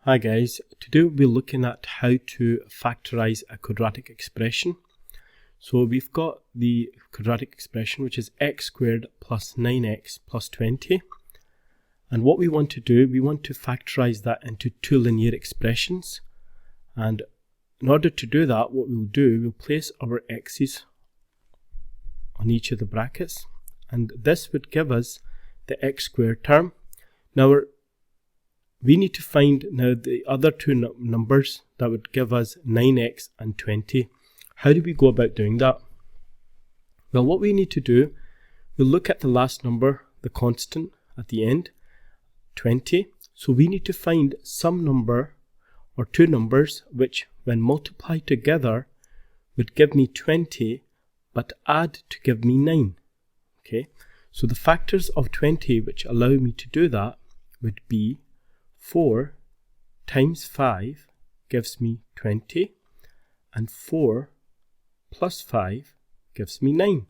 Hi guys, today we'll be looking at how to factorize a quadratic expression. So we've got the quadratic expression, which is x squared plus 9x plus 20. And what we want to do, we want to factorize that into two linear expressions. And in order to do that, what we'll do, we'll place our x's on each of the brackets. And this would give us the x squared term. Now we need to find now the other two numbers that would give us 9x and 20. How do we go about doing that? Well, what we need to do, we'll look at the last number, the constant at the end, 20. So we need to find some number or two numbers which, when multiplied together, would give me 20, but add to give me 9. Okay, so the factors of 20 which allow me to do that would be 4 times 5 gives me 20, and 4 plus 5 gives me 9.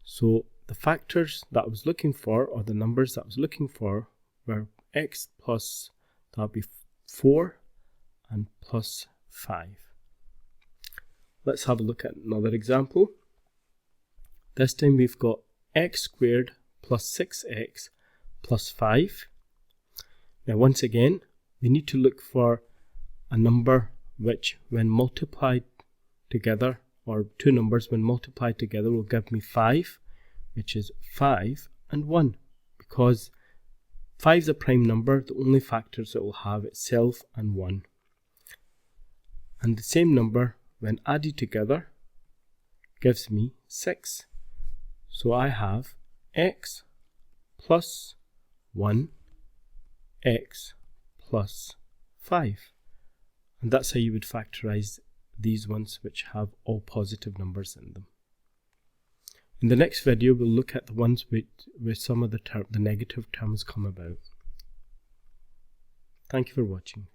So the factors that I was looking for, or the numbers that I was looking for, were x plus, that would be 4 and plus 5. Let's have a look at another example. This time we've got x squared plus 6x plus 5. Now once again, we need to look for a number which, when multiplied together, or two numbers when multiplied together, will give me 5, which is 5 and 1. Because 5 is a prime number, the only factors it will have itself and 1. And the same number, when added together, gives me 6. So I have x plus 1, x plus 5, and that's how you would factorize these ones which have all positive numbers in them. In the next video we'll look at the ones where some of the negative terms come about. Thank you for watching.